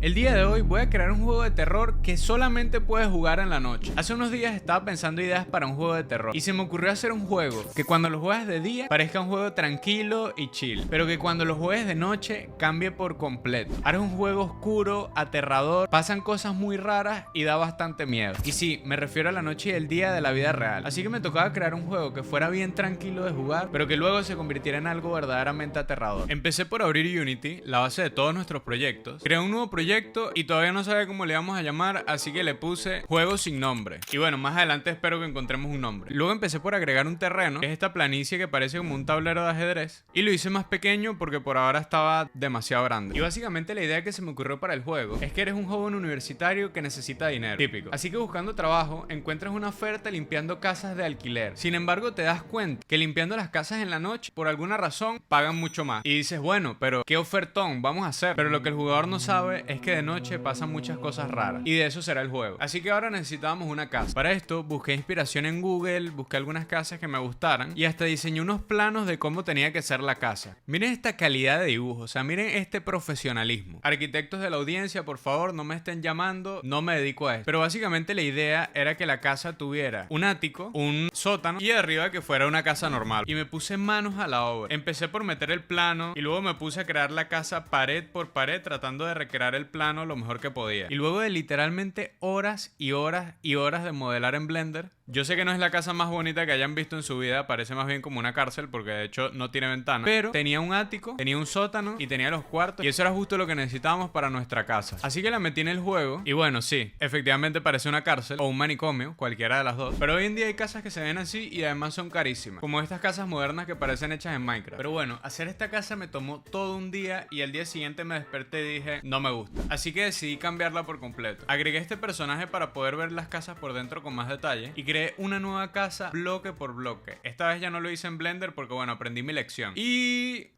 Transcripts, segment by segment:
El día de hoy voy a crear un juego de terror que solamente puedes jugar en la noche. Hace unos días estaba pensando ideas para un juego de terror y se me ocurrió hacer un juego que cuando lo juegas de día parezca un juego tranquilo y chill, pero que cuando lo juegues de noche cambie por completo. Ahora es un juego oscuro, aterrador, pasan cosas muy raras y da bastante miedo. Y sí, me refiero a la noche y el día de la vida real. Así que me tocaba crear un juego que fuera bien tranquilo de jugar, pero que luego se convirtiera en algo verdaderamente aterrador. Empecé por abrir Unity, la base de todos nuestros proyectos. Creé un nuevo proyecto y todavía no sabía cómo le íbamos a llamar, así que le puse Juego sin nombre. Y bueno, más adelante espero que encontremos un nombre. Luego empecé por agregar un terreno, que es esta planicie que parece como un tablero de ajedrez, y lo hice más pequeño porque por ahora estaba demasiado grande. Y básicamente la idea que se me ocurrió para el juego es que eres un joven universitario que necesita dinero, típico. Así que buscando trabajo encuentras una oferta limpiando casas de alquiler. Sin embargo, te das cuenta que limpiando las casas en la noche, por alguna razón, pagan mucho más. Y dices, bueno, pero ¿qué ofertón vamos a hacer? Pero lo que el jugador no sabe es que de noche pasan muchas cosas raras. Y de eso será el juego. Así que ahora necesitábamos una casa. Para esto busqué inspiración en Google, busqué algunas casas que me gustaran y hasta diseñé unos planos de cómo tenía que ser la casa. Miren esta calidad de dibujo, o sea, miren este profesionalismo. Arquitectos de la audiencia, por favor, no me estén llamando, no me dedico a esto. Pero básicamente la idea era que la casa tuviera un ático, un sótano y arriba que fuera una casa normal. Y me puse manos a la obra. Empecé por meter el plano y luego me puse a crear la casa pared por pared tratando de recrear el plano lo mejor que podía. Y luego de literalmente horas y horas y horas de modelar en Blender, yo sé que no es la casa más bonita que hayan visto en su vida, parece más bien como una cárcel porque de hecho no tiene ventana, pero tenía un ático, tenía un sótano y tenía los cuartos y eso era justo lo que necesitábamos para nuestra casa. Así que la metí en el juego y bueno, sí, efectivamente parece una cárcel o un manicomio, cualquiera de las dos, pero hoy en día hay casas que se ven así y además son carísimas, como estas casas modernas que parecen hechas en Minecraft. Pero bueno, hacer esta casa me tomó todo un día y al día siguiente me desperté y dije, no me gusta. Así que decidí cambiarla por completo. Agregué este personaje para poder ver las casas por dentro con más detalle y creé una nueva casa bloque por bloque. Esta vez ya no lo hice en Blender porque bueno, aprendí mi lección. Y...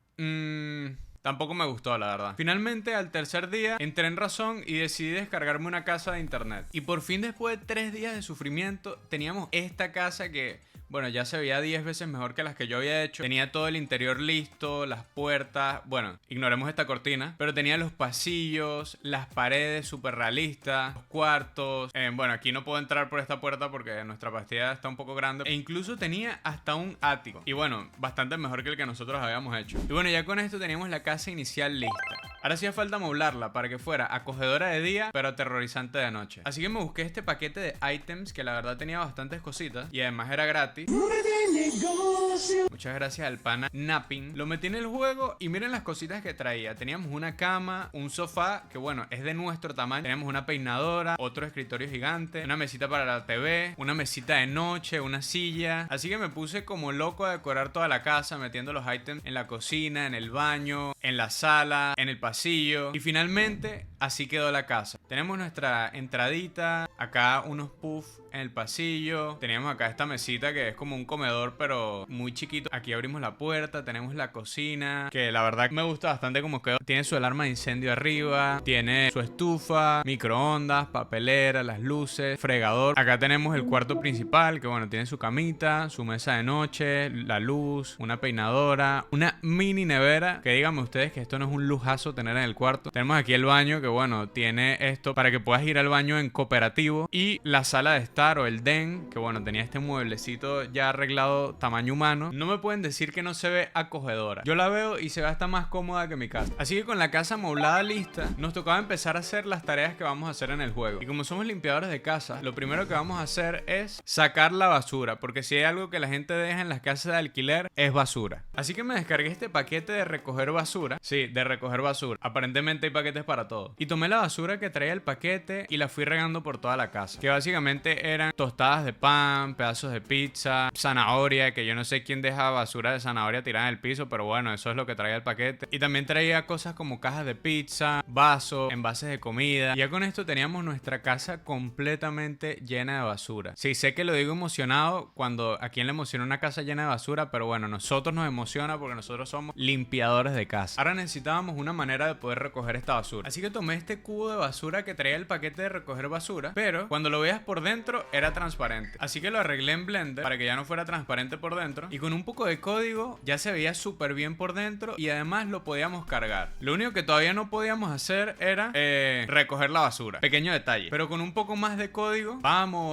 tampoco me gustó, la verdad. Finalmente, al tercer día, entré en razón y decidí descargarme una casa de internet. Y por fin, después de 3 días de sufrimiento, teníamos esta casa que... bueno, ya se veía 10 veces mejor que las que yo había hecho. Tenía todo el interior listo, las puertas. Bueno, ignoremos esta cortina. Pero tenía los pasillos, las paredes súper realistas, los cuartos. Bueno, aquí no puedo entrar por esta puerta porque nuestra pastilla está un poco grande. E incluso tenía hasta un ático. Y bueno, bastante mejor que el que nosotros habíamos hecho. Y bueno, ya con esto teníamos la casa inicial lista. Ahora hacía falta amoblarla para que fuera acogedora de día, pero aterrorizante de noche. Así que me busqué este paquete de items que la verdad tenía bastantes cositas y además era gratis. Muchas gracias al pana Napping. Lo metí en el juego y miren las cositas que traía. Teníamos una cama, un sofá que bueno, es de nuestro tamaño. Teníamos una peinadora, otro escritorio gigante, una mesita para la TV, una mesita de noche, una silla. Así que me puse como loco a decorar toda la casa, metiendo los items en la cocina, en el baño, en la sala, en el pasillo. Y finalmente así quedó la casa. Tenemos nuestra entradita, acá unos puffs en el pasillo. Teníamos acá esta mesita que es como un comedor pero muy chiquito. Aquí abrimos la puerta, tenemos la cocina, que la verdad me gusta bastante como quedó. Tiene su alarma de incendio arriba, tiene su estufa, microondas, papelera, las luces, fregador. Acá tenemos el cuarto principal que bueno, tiene su camita, su mesa de noche, la luz, una peinadora, una mini nevera, que díganme ustedes que esto no es un lujazo tener en el cuarto. Tenemos aquí el baño que bueno, tiene esto para que puedas ir al baño en cooperativo y la sala de estar o el den, que bueno, tenía este mueblecito ya arreglado tamaño humano. No me pueden decir que no se ve acogedora. Yo la veo y se ve hasta más cómoda que mi casa. Así que con la casa amoblada lista, nos tocaba empezar a hacer las tareas que vamos a hacer en el juego. Y como somos limpiadores de casa, lo primero que vamos a hacer es sacar la basura, porque si hay algo que la gente deja en las casas de alquiler es basura. Así que me descargué este paquete de recoger basura. Sí, de recoger basura. Aparentemente hay paquetes para todo. Y tomé la basura que traía el paquete y la fui regando por toda la casa, que básicamente eran tostadas de pan, pedazos de pizza, zanahoria, que yo no sé quién deja basura de zanahoria tirada en el piso, pero bueno, eso es lo que traía el paquete. Y también traía cosas como cajas de pizza, vasos, envases de comida. Y ya con esto teníamos nuestra casa completamente llena de basura. Sí, sé que lo digo emocionado cuando a quien le emociona una casa llena de basura, pero bueno, nosotros nos emociona porque nosotros somos limpiadores de casa. Ahora necesitábamos una manera manera de poder recoger esta basura. Así que tomé este cubo de basura que traía el paquete de recoger basura, pero cuando lo veías por dentro era transparente. Así que lo arreglé en Blender para que ya no fuera transparente por dentro, y con un poco de código ya se veía súper bien por dentro y además lo podíamos cargar. Lo único que todavía no podíamos hacer era recoger la basura. Pequeño detalle. Pero con un poco más de código,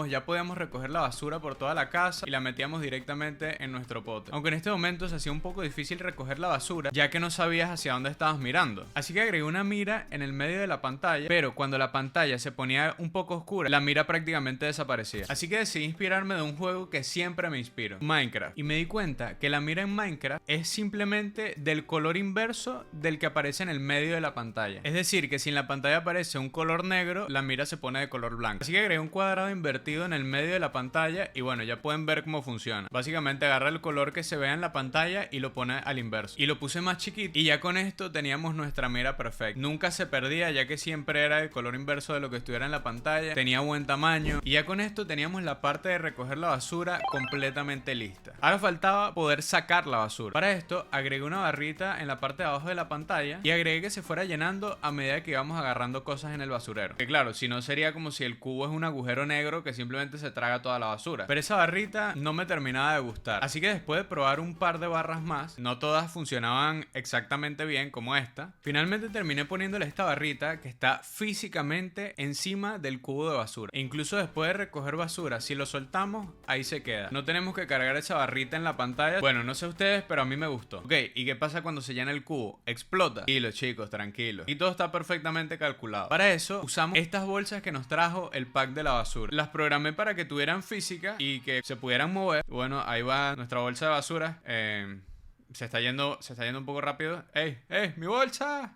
ya podíamos recoger la basura por toda la casa y la metíamos directamente en nuestro pote. Aunque en este momento se hacía un poco difícil recoger la basura, ya que no sabías hacia dónde estabas mirando. Así que agregué una mira en el medio de la pantalla, pero cuando la pantalla se ponía un poco oscura, la mira prácticamente desaparecía. Así que decidí inspirarme de un juego que siempre me inspiro, Minecraft. Y me di cuenta que la mira en Minecraft es simplemente del color inverso del que aparece en el medio de la pantalla. Es decir, que si en la pantalla aparece un color negro, la mira se pone de color blanco. Así que agregué un cuadrado invertido en el medio de la pantalla y bueno, ya pueden ver cómo funciona. Básicamente agarra el color que se vea en la pantalla y lo pone al inverso. Y lo puse más chiquito y ya con esto teníamos nuestra mira perfecta. Nunca se perdía, ya que siempre era el color inverso de lo que estuviera en la pantalla. Tenía buen tamaño y ya con esto teníamos la parte de recoger la basura completamente lista. Ahora faltaba poder sacar la basura. Para esto agregué una barrita en la parte de abajo de la pantalla y agregué que se fuera llenando a medida que íbamos agarrando cosas en el basurero. Que claro, si no sería como si el cubo es un agujero negro que simplemente se traga toda la basura. Pero esa barrita no me terminaba de gustar. Así que después de probar un par de barras más, no todas funcionaban exactamente bien como esta, finalmente terminé poniéndole esta barrita que está físicamente encima del cubo de basura. E incluso después de recoger basura, si lo soltamos, ahí se queda. No tenemos que cargar esa barrita en la pantalla. Bueno, no sé ustedes, pero a mí me gustó. Ok, ¿y qué pasa cuando se llena el cubo? Explota. Y los chicos, tranquilos. Y todo está perfectamente calculado. Para eso usamos estas bolsas que nos trajo el pack de la basura. Las programé para que tuvieran física y que se pudieran mover. Bueno, ahí va nuestra bolsa de basura. Se está yendo un poco rápido. ¡Ey! ¡Mi bolsa!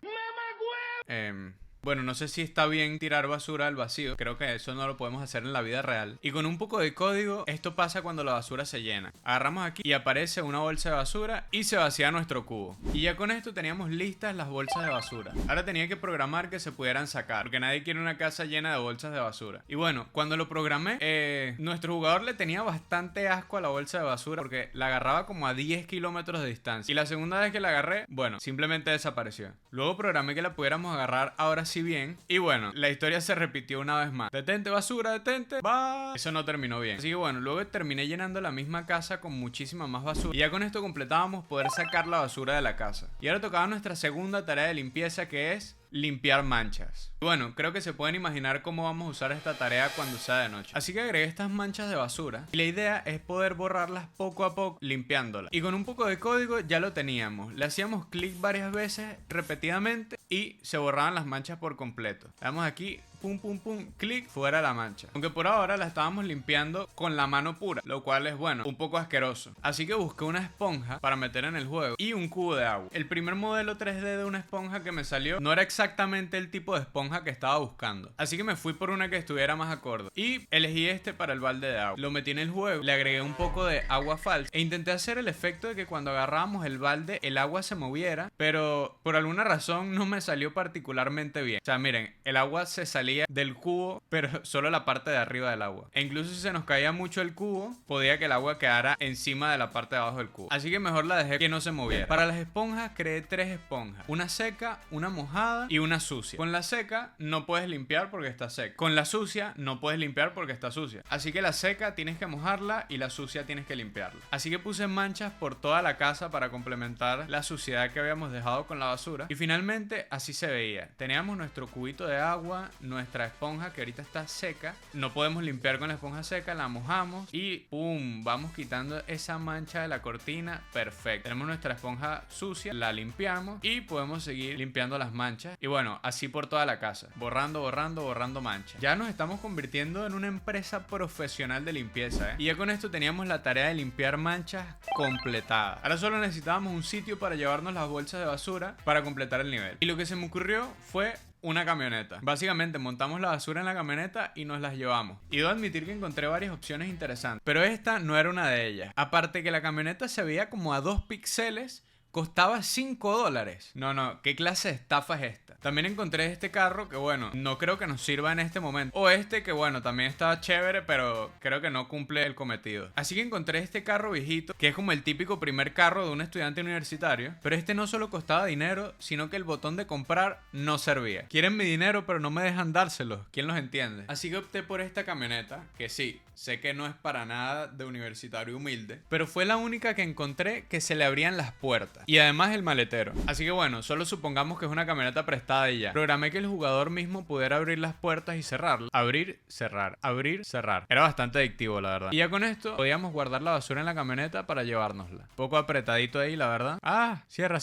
Bueno, no sé si está bien tirar basura al vacío. Creo que eso no lo podemos hacer en la vida real. Y con un poco de código, esto pasa cuando la basura se llena. Agarramos aquí y aparece una bolsa de basura y se vacía nuestro cubo. Y ya con esto teníamos listas las bolsas de basura. Ahora tenía que programar que se pudieran sacar, porque nadie quiere una casa llena de bolsas de basura. Y bueno, cuando lo programé, nuestro jugador le tenía bastante asco a la bolsa de basura porque la agarraba como a 10 kilómetros de distancia. Y la segunda vez que la agarré, bueno, simplemente desapareció. Luego programé que la pudiéramos agarrar ahora sí bien. Y bueno, la historia se repitió una vez más. Detente basura, detente. Va. Eso no terminó bien. Así que bueno, luego terminé llenando la misma casa con muchísima más basura. Y ya con esto completábamos poder sacar la basura de la casa. Y ahora tocaba nuestra segunda tarea de limpieza, que es limpiar manchas. Y bueno, creo que se pueden imaginar cómo vamos a usar esta tarea cuando sea de noche. Así que agregué estas manchas de basura y la idea es poder borrarlas poco a poco limpiándolas. Y con un poco de código ya lo teníamos. Le hacíamos clic varias veces repetidamente y se borraban las manchas por completo. Le damos aquí, pum pum pum, clic, fuera la mancha. Aunque por ahora la estábamos limpiando con la mano pura, lo cual es bueno, un poco asqueroso. Así que busqué una esponja para meter en el juego y un cubo de agua. El primer modelo 3D de una esponja que me salió no era exactamente el tipo de esponja que estaba buscando, así que me fui por una que estuviera más acorde y elegí este para el balde de agua. Lo metí en el juego, le agregué un poco de agua falsa e intenté hacer el efecto de que cuando agarrábamos el balde el agua se moviera, pero por alguna razón no me salió particularmente bien. O sea, miren, el agua se salía del cubo, pero solo la parte de arriba del agua. E incluso si se nos caía mucho el cubo, podía que el agua quedara encima de la parte de abajo del cubo. Así que mejor la dejé que no se moviera. Para las esponjas creé 3 esponjas. Una seca, una mojada y una sucia. Con la seca no puedes limpiar porque está seca. Con la sucia no puedes limpiar porque está sucia. Así que la seca tienes que mojarla y la sucia tienes que limpiarla. Así que puse manchas por toda la casa para complementar la suciedad que habíamos dejado con la basura. Y finalmente así se veía. Teníamos nuestro cubito de agua, nuestra esponja que ahorita está seca. No podemos limpiar con la esponja seca, la mojamos y ¡pum! Vamos quitando esa mancha de la cortina. Perfecto. Tenemos nuestra esponja sucia, la limpiamos y podemos seguir limpiando las manchas. Y bueno, así por toda la casa. Borrando manchas. Ya nos estamos convirtiendo en una empresa profesional de limpieza, ¿eh? Y ya con esto teníamos la tarea de limpiar manchas completada. Ahora solo necesitábamos un sitio para llevarnos las bolsas de basura para completar el nivel. Y lo que se me ocurrió fue una camioneta. Básicamente montamos la basura en la camioneta y nos las llevamos. Y debo admitir que encontré varias opciones interesantes, pero esta no era una de ellas. Aparte que la camioneta se veía como a 2 píxeles costaba $5. No, ¿qué clase de estafa es esta? También encontré este carro que bueno, no creo que nos sirva en este momento. O este que bueno, también estaba chévere, pero creo que no cumple el cometido. Así que encontré este carro viejito, que es como el típico primer carro de un estudiante universitario. Pero este no solo costaba dinero, sino que el botón de comprar no servía. Quieren mi dinero, pero no me dejan dárselo. ¿Quién los entiende? Así que opté por esta camioneta, que sí, sé que no es para nada de universitario humilde, pero fue la única que encontré que se le abrían las puertas. Y además el maletero. Así que bueno, solo supongamos que es una camioneta prestada y ya. Programé que el jugador mismo pudiera abrir las puertas y cerrarlas. Abrir, cerrar, abrir, cerrar. Era bastante adictivo, la verdad. Y ya con esto podíamos guardar la basura en la camioneta para llevárnosla. Poco apretadito ahí, la verdad. Ah, cierra.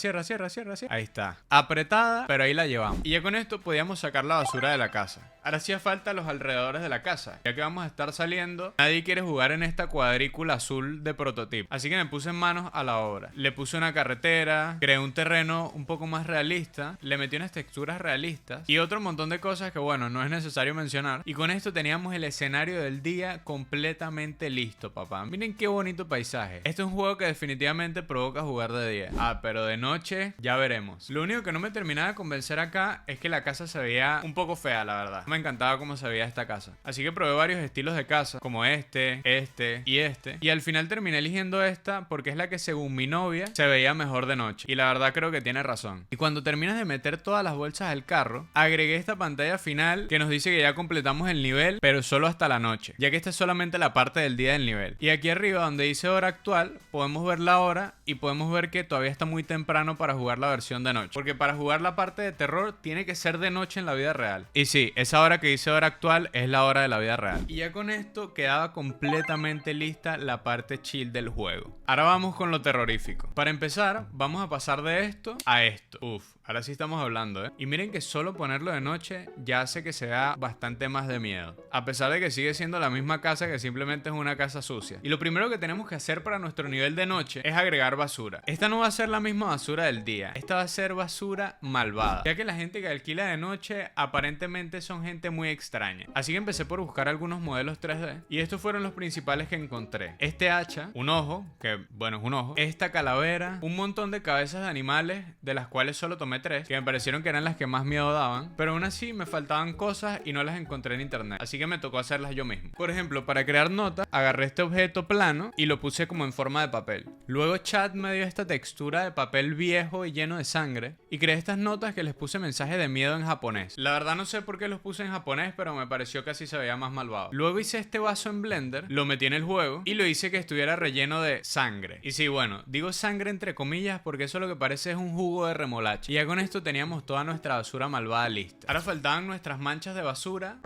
Ahí está. Apretada, pero ahí la llevamos. Y ya con esto podíamos sacar la basura de la casa. Ahora hacía falta los alrededores de la casa. Ya que vamos a estar saliendo, nadie quiere jugar en esta cuadrícula azul de prototipo. Así que me puse en manos a la obra. Le puse una carretera, creé un terreno un poco más realista, le metí unas texturas realistas y otro montón de cosas que bueno, no es necesario mencionar. Y con esto teníamos el escenario del día completamente listo, papá. Miren qué bonito paisaje. Este es un juego que definitivamente provoca jugar de día. Ah, pero de noche ya veremos. Lo único que no me terminaba de convencer acá es que la casa se veía un poco fea, la verdad. Me encantaba cómo se veía esta casa. Así que probé varios estilos de casa, como este y este. Y al final terminé eligiendo esta porque es la que según mi novia se veía mejor de noche. Y la verdad creo que tiene razón. Y cuando terminas de meter todas las bolsas al carro, agregué esta pantalla final que nos dice que ya completamos el nivel, pero solo hasta la noche, ya que esta es solamente la parte del día del nivel. Y aquí arriba donde dice hora actual, podemos ver la hora y podemos ver que todavía está muy temprano para jugar la versión de noche. Porque para jugar la parte de terror tiene que ser de noche en la vida real. Y sí, esa hora que dice hora actual es la hora de la vida real. Y ya con esto quedaba completamente lista la parte chill del juego. Ahora vamos con lo terrorífico. Para empezar, vamos a pasar de esto a esto. Uf, ahora sí estamos hablando, ¿eh? Y miren que solo ponerlo de noche ya hace que se vea bastante más de miedo. A pesar de que sigue siendo la misma casa, que simplemente es una casa sucia. Y lo primero que tenemos que hacer para nuestro nivel de noche es agregar basura. Esta no va a ser la misma basura del día. Esta va a ser basura malvada, ya que la gente que alquila de noche aparentemente son gente muy extraña. Así que empecé por buscar algunos modelos 3D. Y estos fueron los principales que encontré. Este hacha, un ojo, que bueno es un ojo. Esta calavera, un montón de cabezas de animales, de las cuales solo tomé 3, que me parecieron que eran las que más miedo daban. Pero aún así me faltaban cosas y no las encontré en internet. Así que me tocó hacerlas yo mismo. Por ejemplo, para crear notas, agarré este objeto plano y lo puse como en forma de papel. Luego Chad me dio esta textura de papel viejo y lleno de sangre. Y creé estas notas que les puse mensajes de miedo en japonés. La verdad no sé por qué los puse en japonés, pero me pareció que así se veía más malvado. Luego hice este vaso en Blender, lo metí en el juego y lo hice que estuviera relleno de sangre. Y sí, bueno, digo sangre entre comillas porque eso lo que parece es un jugo de remolacha. Y ya con esto teníamos toda nuestra basura malvada lista. Ahora faltaban nuestras manchas de basura.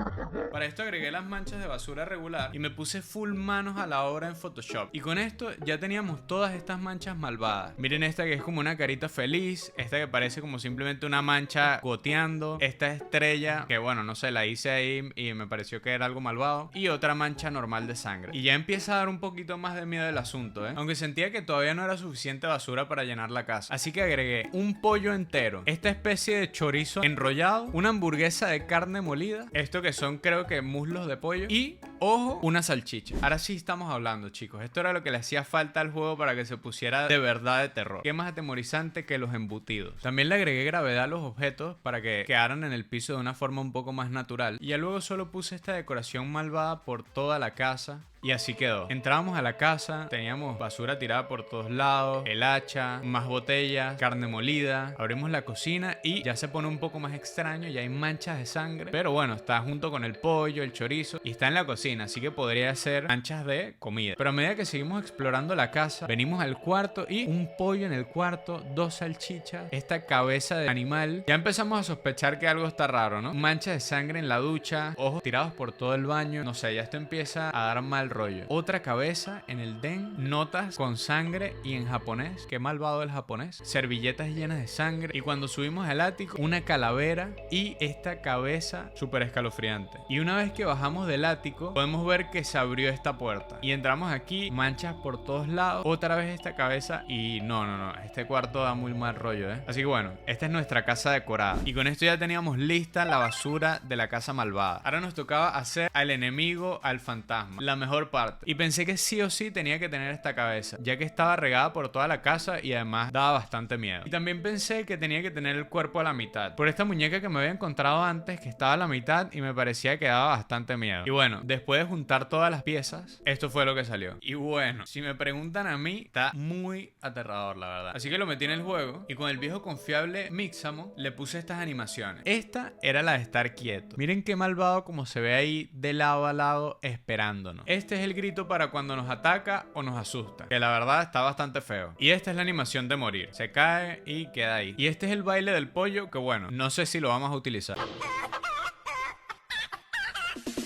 Para esto agregué las manchas de basura regular y me puse full manos a la obra en Photoshop. Y con esto ya teníamos todas estas manchas malvadas. Miren esta que es como una carita feliz, esta que parece como simplemente una mancha goteando, esta estrella que bueno, no sé, la hice ahí y me pareció que era algo malvado, y otra mancha normal de sangre. Y ya empieza a dar un poquito más de miedo el asunto, aunque sentía que todavía no era suficiente basura para llenar la casa. Así que agregué un pollo entero, esta especie de chorizo enrollado, una hamburguesa de carne molida, esto que son creo que muslos de pollo, y ojo, una salchicha. Ahora sí estamos hablando, chicos. Esto era lo que le hacía falta al juego para que se pusiera de verdad de terror. Qué más atemorizante que los embutidos. También le agregué gravedad a los objetos para que quedaran en el piso de una forma un poco más natural. Y ya luego solo puse esta decoración malvada por toda la casa. Y así quedó. Entrábamos a la casa, teníamos basura tirada por todos lados, el hacha, más botellas, carne molida. Abrimos la cocina y ya se pone un poco más extraño, ya hay manchas de sangre. Pero bueno, está junto con el pollo, el chorizo y está en la cocina, así que podría ser manchas de comida. Pero a medida que seguimos explorando la casa, venimos al cuarto y un pollo en el cuarto, 2 salchichas, esta cabeza de animal. Ya empezamos a sospechar que algo está raro, ¿no? Manchas de sangre en la ducha, ojos tirados por todo el baño. No sé, ya esto empieza a dar mal rollo. Otra cabeza en el den, notas con sangre y en japonés. Qué malvado el japonés. Servilletas llenas de sangre. Y cuando subimos al ático, una calavera y esta cabeza súper escalofriante. Y una vez que bajamos del ático, podemos ver que se abrió esta puerta. Y entramos aquí, manchas por todos lados. Otra vez esta cabeza y no. Este cuarto da muy mal rollo, Así que bueno, esta es nuestra casa decorada. Y con esto ya teníamos lista la basura de la casa malvada. Ahora nos tocaba hacer al enemigo, al fantasma. La mejor por parte. Y pensé que sí o sí tenía que tener esta cabeza, ya que estaba regada por toda la casa y además daba bastante miedo. Y también pensé que tenía que tener el cuerpo a la mitad, por esta muñeca que me había encontrado antes, que estaba a la mitad y me parecía que daba bastante miedo. Y bueno, después de juntar todas las piezas, esto fue lo que salió. Y bueno, si me preguntan a mí, está muy aterrador, la verdad. Así que lo metí en el juego y con el viejo confiable Mixamo le puse estas animaciones. Esta era la de estar quieto. Miren qué malvado como se ve ahí de lado a lado esperándonos. Este es el grito para cuando nos ataca o nos asusta, que la verdad está bastante feo. Y esta es la animación de morir. Se cae y queda ahí. Y este es el baile del pollo, que bueno, no sé si lo vamos a utilizar.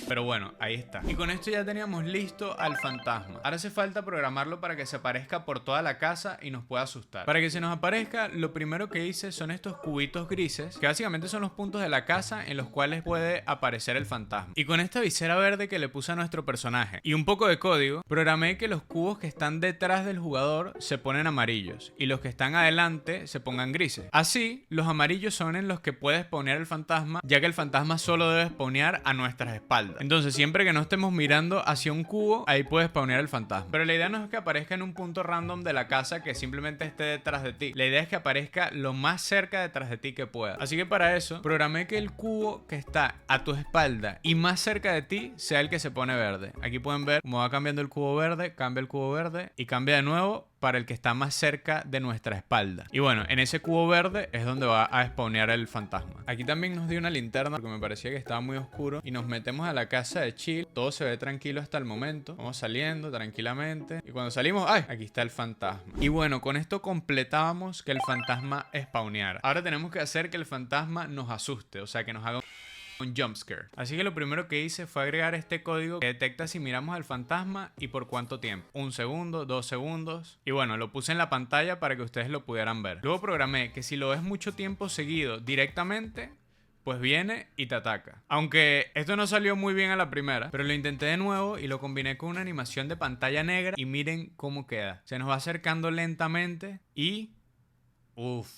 Pero bueno, ahí está. Y con esto ya teníamos listo al fantasma. Ahora hace falta programarlo para que se aparezca por toda la casa y nos pueda asustar. Para que se nos aparezca, lo primero que hice son estos cubitos grises, que básicamente son los puntos de la casa en los cuales puede aparecer el fantasma. Y con esta visera verde que le puse a nuestro personaje y un poco de código, programé que los cubos que están detrás del jugador se ponen amarillos y los que están adelante se pongan grises. Así, los amarillos son en los que puede spawnear el fantasma, ya que el fantasma solo debe spawnear a nuestras espaldas. Entonces siempre que no estemos mirando hacia un cubo, ahí puede spawnear el fantasma. Pero la idea no es que aparezca en un punto random de la casa que simplemente esté detrás de ti. La idea es que aparezca lo más cerca detrás de ti que pueda. Así que para eso, programé que el cubo que está a tu espalda y más cerca de ti sea el que se pone verde. Aquí pueden ver cómo va cambiando el cubo verde, cambia el cubo verde y cambia de nuevo para el que está más cerca de nuestra espalda. Y bueno, en ese cubo verde es donde va a spawnear el fantasma. Aquí también nos dio una linterna porque me parecía que estaba muy oscuro y nos metemos a la casa de chill. Todo se ve tranquilo hasta el momento. Vamos saliendo tranquilamente y cuando salimos, ¡ay! Aquí está el fantasma. Y bueno, con esto completábamos que el fantasma spawneara. Ahora tenemos que hacer que el fantasma nos asuste, o sea, que nos haga un jumpscare. Así que lo primero que hice fue agregar este código que detecta si miramos al fantasma y por cuánto tiempo. 1 segundo, 2 segundos. Y bueno, lo puse en la pantalla para que ustedes lo pudieran ver. Luego programé que si lo ves mucho tiempo seguido directamente, pues viene y te ataca. Aunque esto no salió muy bien a la primera, pero lo intenté de nuevo y lo combiné con una animación de pantalla negra y miren cómo queda. Se nos va acercando lentamente y... uff.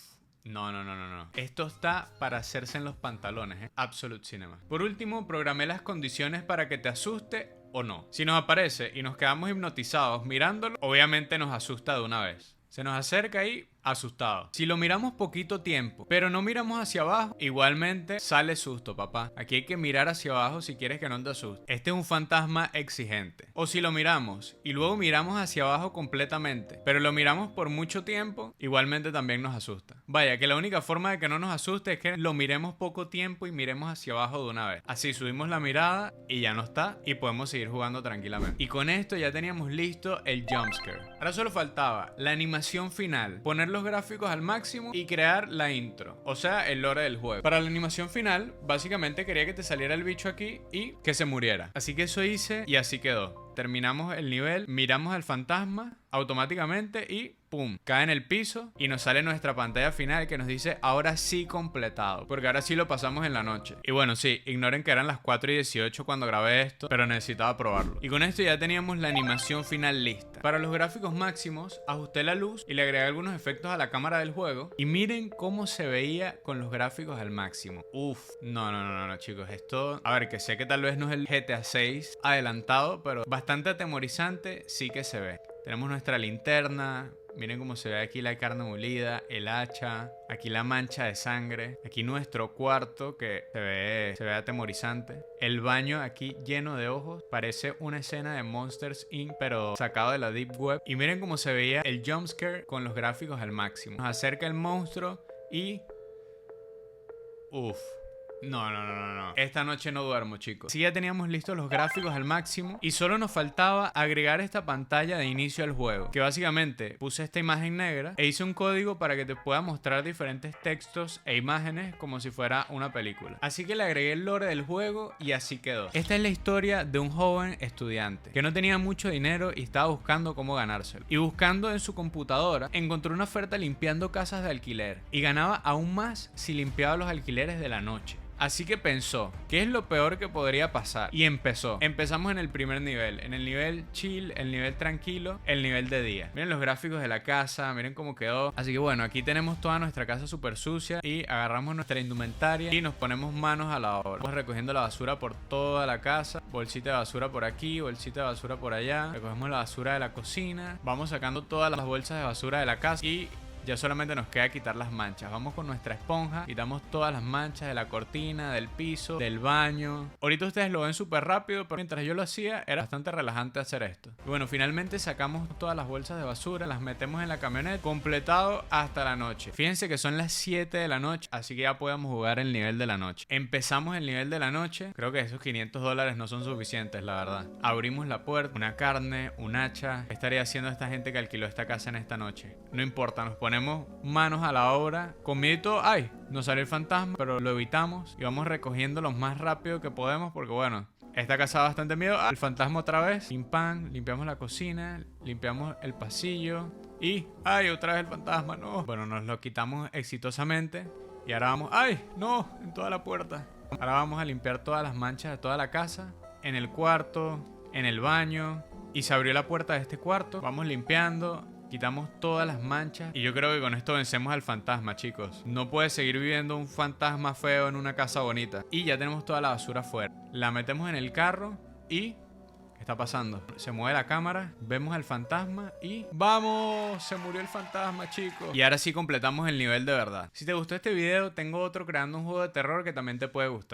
No. Esto está para hacerse en los pantalones, ¿eh? Absolute Cinema. Por último, programé las condiciones para que te asuste o no. Si nos aparece y nos quedamos hipnotizados mirándolo, obviamente nos asusta de una vez. Se nos acerca y asustado. Si lo miramos poquito tiempo, pero no miramos hacia abajo, igualmente sale susto, papá. Aquí hay que mirar hacia abajo si quieres que no te asuste. Este es un fantasma exigente. O si lo miramos y luego miramos hacia abajo completamente, pero lo miramos por mucho tiempo, igualmente también nos asusta. Vaya, que la única forma de que no nos asuste es que lo miremos poco tiempo y miremos hacia abajo de una vez. Así subimos la mirada y ya no está y podemos seguir jugando tranquilamente. Y con esto ya teníamos listo el jumpscare. Ahora solo faltaba la animación final, poner los gráficos al máximo y crear la intro, o sea, el lore del juego. Para la animación final, básicamente quería que te saliera el bicho aquí y que se muriera. Así que eso hice y así quedó. Terminamos el nivel, miramos al fantasma automáticamente y ¡pum! Cae en el piso y nos sale nuestra pantalla final que nos dice ahora sí completado, porque ahora sí lo pasamos en la noche. Y bueno, sí, ignoren que eran las 4:18 cuando grabé esto, pero necesitaba probarlo. Y con esto ya teníamos la animación final lista. Para los gráficos máximos, ajusté la luz y le agregué algunos efectos a la cámara del juego y miren cómo se veía con los gráficos al máximo. Uf, no, chicos, esto, a ver, que sé que tal vez no es el GTA 6 adelantado, pero bastante atemorizante sí que se ve. Tenemos nuestra linterna, miren cómo se ve aquí la carne molida, el hacha, aquí la mancha de sangre, aquí nuestro cuarto que se ve atemorizante, el baño aquí lleno de ojos, parece una escena de Monsters Inc. pero sacado de la Deep Web. Y miren cómo se veía el jumpscare con los gráficos al máximo. Nos acerca el monstruo y... uff. No. Esta noche no duermo, chicos. Sí, ya teníamos listos los gráficos al máximo y solo nos faltaba agregar esta pantalla de inicio al juego, que básicamente puse esta imagen negra e hice un código para que te pueda mostrar diferentes textos e imágenes como si fuera una película. Así que le agregué el lore del juego y así quedó. Esta es la historia de un joven estudiante que no tenía mucho dinero y estaba buscando cómo ganárselo. Y buscando en su computadora encontró una oferta limpiando casas de alquiler y ganaba aún más si limpiaba los alquileres de la noche. Así que pensó, ¿qué es lo peor que podría pasar? Y empezó. Empezamos en el primer nivel, en el nivel chill, el nivel tranquilo, el nivel de día. Miren los gráficos de la casa, miren cómo quedó. Así que bueno, aquí tenemos toda nuestra casa súper sucia y agarramos nuestra indumentaria y nos ponemos manos a la obra. Vamos recogiendo la basura por toda la casa, bolsita de basura por aquí, bolsita de basura por allá. Recogemos la basura de la cocina, vamos sacando todas las bolsas de basura de la casa y ya solamente nos queda quitar las manchas. Vamos con nuestra esponja, quitamos todas las manchas de la cortina, del piso, del baño. Ahorita ustedes lo ven súper rápido, pero mientras yo lo hacía era bastante relajante hacer esto. Y bueno, finalmente sacamos todas las bolsas de basura, las metemos en la camioneta, completado hasta la noche. Fíjense que son las 7 de la noche, así que ya podemos jugar el nivel de la noche. Empezamos el nivel de la noche. Creo que esos $500 no son suficientes, la verdad. Abrimos la puerta, una carne, un hacha. ¿Qué estaría haciendo esta gente que alquiló esta casa en esta noche? No importa, nos ponemos manos a la obra. Con miedo, ay, nos salió el fantasma, pero lo evitamos y vamos recogiendo lo más rápido que podemos porque bueno, esta casa da bastante miedo. El fantasma otra vez. Pim pam, limpiamos la cocina, limpiamos el pasillo y ay, otra vez el fantasma, no. Bueno, nos lo quitamos exitosamente y ahora vamos, ay, no, en toda la puerta. Ahora vamos a limpiar todas las manchas de toda la casa, en el cuarto, en el baño, y se abrió la puerta de este cuarto. Vamos limpiando. Quitamos todas las manchas y yo creo que con esto vencemos al fantasma, chicos. No puede seguir viviendo un fantasma feo en una casa bonita. Y ya tenemos toda la basura afuera. La metemos en el carro y... ¿qué está pasando? Se mueve la cámara, vemos al fantasma y... ¡vamos! Se murió el fantasma, chicos. Y ahora sí completamos el nivel de verdad. Si te gustó este video, tengo otro creando un juego de terror que también te puede gustar.